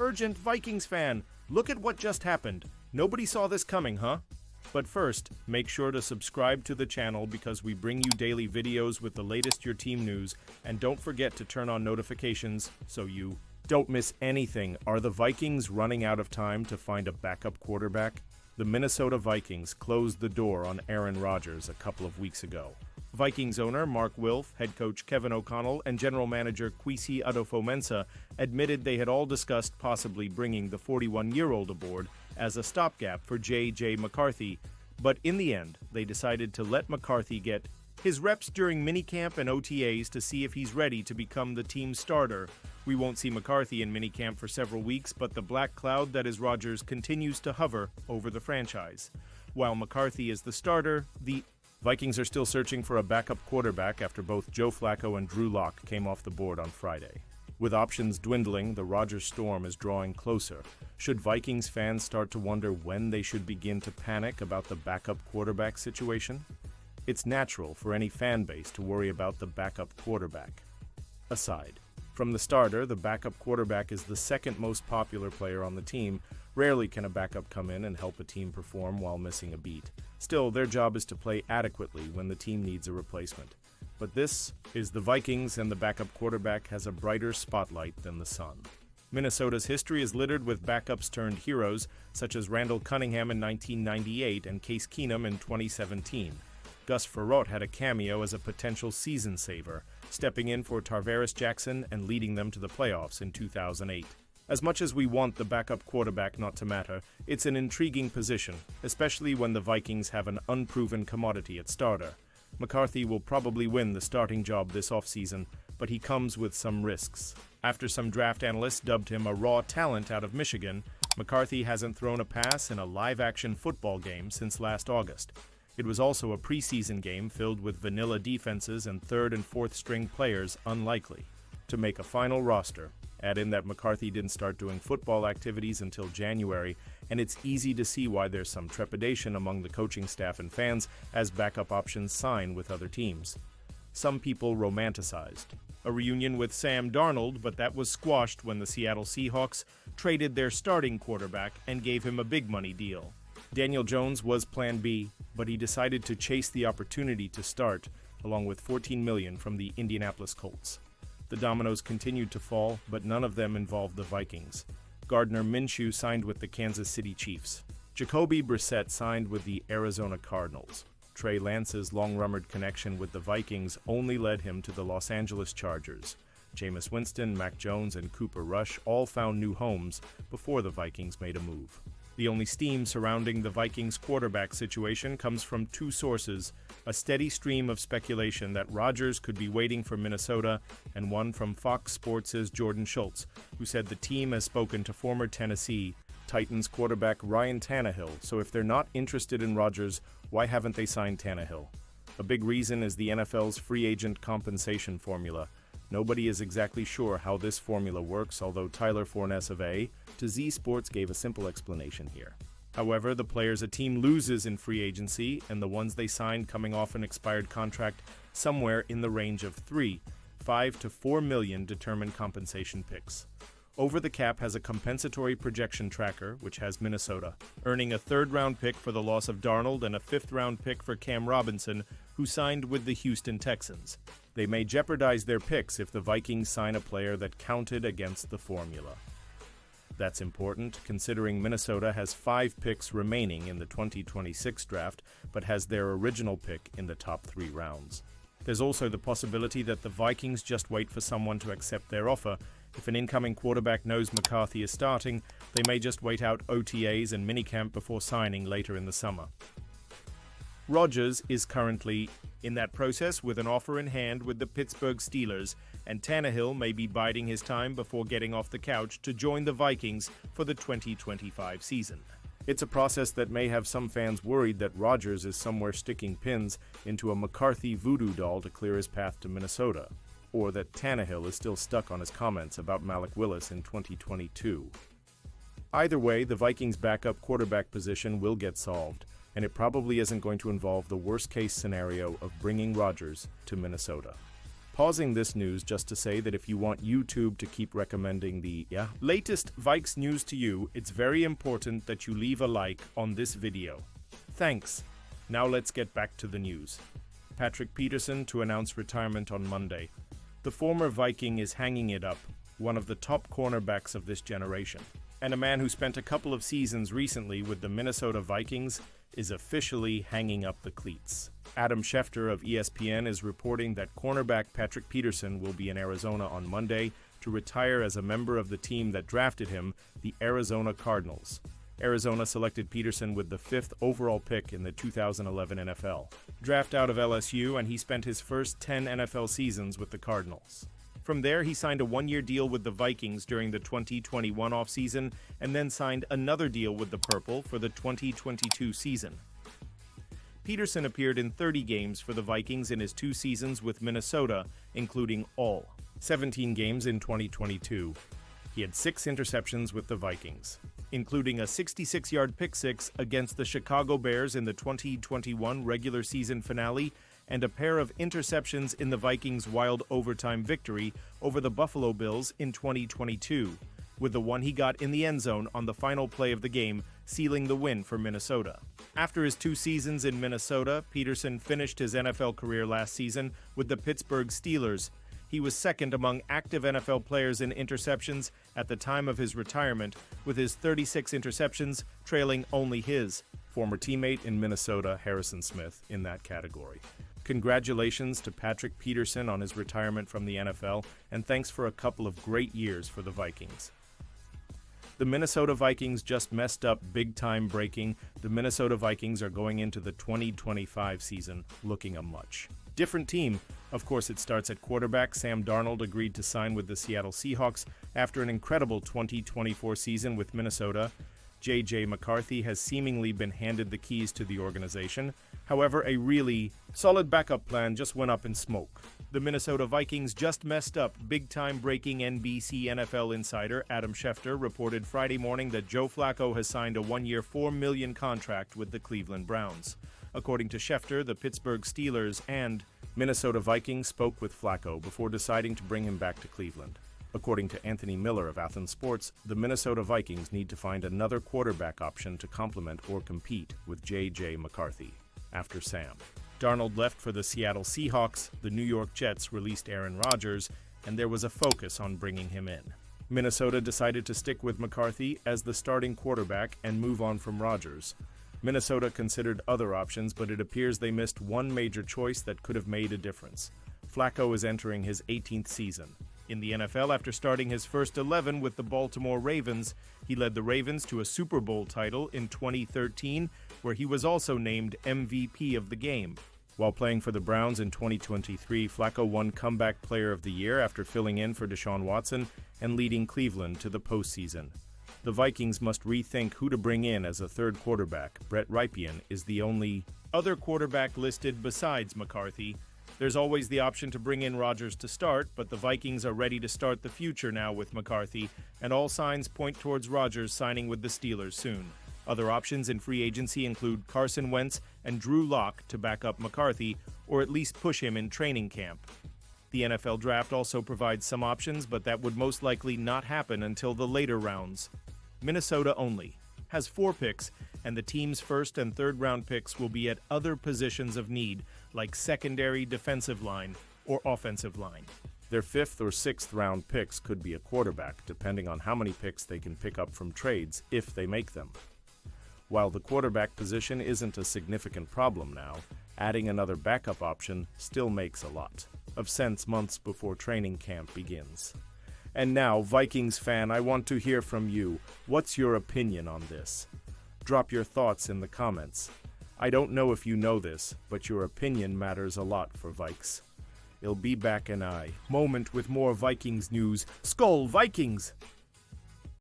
Urgent Vikings fan, look at what just happened. Nobody saw this coming, huh? But first, make sure to subscribe to the channel because we bring you daily videos with the latest your team news, and don't forget to turn on notifications so you don't miss anything. Are the Vikings running out of time to find a backup quarterback? The Minnesota Vikings closed the door on Aaron Rodgers a couple of weeks ago. Vikings owner Mark Wilf, head coach Kevin O'Connell, and general manager Kwesi Adofo-Mensah admitted they had all discussed possibly bringing the 41-year-old aboard as a stopgap for J.J. McCarthy, but in the end, they decided to let McCarthy get his reps during minicamp and OTAs to see if he's ready to become the team's starter. We won't see McCarthy in minicamp for several weeks, but the black cloud that is Rodgers continues to hover over the franchise. While McCarthy is the starter, the Vikings are still searching for a backup quarterback after both Joe Flacco and Drew Lock came off the board on Friday. With options dwindling, the Rodgers storm is drawing closer. Should Vikings fans start to wonder when they should begin to panic about the backup quarterback situation? It's natural for any fan base to worry about the backup quarterback. Aside from the starter, the backup quarterback is the second most popular player on the team. Rarely can a backup come in and help a team perform while missing a beat. Still, their job is to play adequately when the team needs a replacement. But this is the Vikings, and the backup quarterback has a brighter spotlight than the sun. Minnesota's history is littered with backups turned heroes, such as Randall Cunningham in 1998 and Case Keenum in 2017. Gus Frerotte had a cameo as a potential season saver, stepping in for Tarvaris Jackson and leading them to the playoffs in 2008. As much as we want the backup quarterback not to matter, it's an intriguing position, especially when the Vikings have an unproven commodity at starter. McCarthy will probably win the starting job this offseason, but he comes with some risks. After some draft analysts dubbed him a raw talent out of Michigan, McCarthy hasn't thrown a pass in a live-action football game since last August. It was also a preseason game filled with vanilla defenses and third and fourth string players unlikely to make a final roster. Add in that McCarthy didn't start doing football activities until January, and it's easy to see why there's some trepidation among the coaching staff and fans as backup options sign with other teams. Some people romanticized a reunion with Sam Darnold, but that was squashed when the Seattle Seahawks traded their starting quarterback and gave him a big money deal. Daniel Jones was Plan B, but he decided to chase the opportunity to start, along with $14 million from the Indianapolis Colts. The dominoes continued to fall, but none of them involved the Vikings. Gardner Minshew signed with the Kansas City Chiefs. Jacoby Brissett signed with the Arizona Cardinals. Trey Lance's long-rumored connection with the Vikings only led him to the Los Angeles Chargers. Jameis Winston, Mac Jones, and Cooper Rush all found new homes before the Vikings made a move. The only steam surrounding the Vikings quarterback situation comes from two sources: a steady stream of speculation that Rodgers could be waiting for Minnesota, and one from Fox Sports' Jordan Schultz, who said the team has spoken to former Tennessee Titans quarterback Ryan Tannehill, so if they're not interested in Rodgers, why haven't they signed Tannehill? A big reason is the NFL's free agent compensation formula. Nobody is exactly sure how this formula works, although Tyler Forness of A to Z Sports gave a simple explanation here. However, the players a team loses in free agency and the ones they signed coming off an expired contract somewhere in the range of $5 to $4 million determine compensation picks. Over the Cap has a compensatory projection tracker, which has Minnesota earning a third-round pick for the loss of Darnold and a fifth-round pick for Cam Robinson, who signed with the Houston Texans. They may jeopardize their picks if the Vikings sign a player that counted against the formula. That's important, considering Minnesota has 5 picks remaining in the 2026 draft, but has their original pick in the top 3 rounds. There's also the possibility that the Vikings just wait for someone to accept their offer. If an incoming quarterback knows McCarthy is starting, they may just wait out OTAs and minicamp before signing later in the summer. Rodgers is currently in that process with an offer in hand with the Pittsburgh Steelers, and Tannehill may be biding his time before getting off the couch to join the Vikings for the 2025 season. It's a process that may have some fans worried that Rodgers is somewhere sticking pins into a McCarthy voodoo doll to clear his path to Minnesota, or that Tannehill is still stuck on his comments about Malik Willis in 2022. Either way, the Vikings' backup quarterback position will get solved, and it probably isn't going to involve the worst-case scenario of bringing Rodgers to Minnesota. Pausing this news just to say that if you want YouTube to keep recommending the latest Vikes news to you, it's very important that you leave a like on this video. Thanks. Now let's get back to the news. Patrick Peterson to announce retirement on Monday. The former Viking is hanging it up, one of the top cornerbacks of this generation. And a man who spent a couple of seasons recently with the Minnesota Vikings is officially hanging up the cleats. Adam Schefter of ESPN is reporting that cornerback Patrick Peterson will be in Arizona on Monday to retire as a member of the team that drafted him, the Arizona Cardinals. Arizona selected Peterson with the 5th overall pick in the 2011 NFL draft out of LSU, and he spent his first 10 NFL seasons with the Cardinals. From there, he signed a one-year deal with the Vikings during the 2021 offseason and then signed another deal with the Purple for the 2022 season. Peterson appeared in 30 games for the Vikings in his 2 seasons with Minnesota, including all 17 games in 2022. He had 6 interceptions with the Vikings, including a 66-yard pick-six against the Chicago Bears in the 2021 regular season finale and a pair of interceptions in the Vikings' wild overtime victory over the Buffalo Bills in 2022, with the one he got in the end zone on the final play of the game, sealing the win for Minnesota. After his 2 seasons in Minnesota, Peterson finished his NFL career last season with the Pittsburgh Steelers. He was second among active NFL players in interceptions at the time of his retirement, with his 36 interceptions trailing only his former teammate in Minnesota, Harrison Smith, in that category. Congratulations to Patrick Peterson on his retirement from the NFL, and thanks for a couple of great years for the Vikings. The Minnesota Vikings just messed up big-time breaking. The Minnesota Vikings are going into the 2025 season looking a much different team. Of course, it starts at quarterback. Sam Darnold agreed to sign with the Seattle Seahawks after an incredible 2024 season with Minnesota. J.J. McCarthy has seemingly been handed the keys to the organization. However, a really solid backup plan just went up in smoke. The Minnesota Vikings just messed up. Big-time breaking NBC NFL insider Adam Schefter reported Friday morning that Joe Flacco has signed a 1-year, $4 million contract with the Cleveland Browns. According to Schefter, the Pittsburgh Steelers and Minnesota Vikings spoke with Flacco before deciding to bring him back to Cleveland. According to Anthony Miller of Athens Sports, the Minnesota Vikings need to find another quarterback option to complement or compete with J.J. McCarthy after Sam. Darnold left for the Seattle Seahawks, the New York Jets released Aaron Rodgers, and there was a focus on bringing him in. Minnesota decided to stick with McCarthy as the starting quarterback and move on from Rodgers. Minnesota considered other options, but it appears they missed one major choice that could have made a difference. Flacco is entering his 18th season in the NFL after starting his first 11 with the Baltimore Ravens. He led the Ravens to a Super Bowl title in 2013, where he was also named MVP of the game. While playing for the Browns in 2023, Flacco won Comeback Player of the Year after filling in for Deshaun Watson and leading Cleveland to the postseason. The Vikings must rethink who to bring in as a third quarterback. Brett Rypien is the only other quarterback listed besides McCarthy. There's always the option to bring in Rodgers to start, but the Vikings are ready to start the future now with McCarthy, and all signs point towards Rodgers signing with the Steelers soon. Other options in free agency include Carson Wentz and Drew Lock to back up McCarthy, or at least push him in training camp. The NFL draft also provides some options, but that would most likely not happen until the later rounds. Minnesota only has 4 picks, and the team's first and third round picks will be at other positions of need, like secondary defensive line or offensive line. Their 5th or 6th round picks could be a quarterback, depending on how many picks they can pick up from trades if they make them. While the quarterback position isn't a significant problem now, adding another backup option still makes a lot of sense months before training camp begins. And now, Vikings fan, I want to hear from you. What's your opinion on this? Drop your thoughts in the comments. I don't know if you know this, but your opinion matters a lot for Vikes. I'll be back in a moment with more Vikings news. Skol Vikings!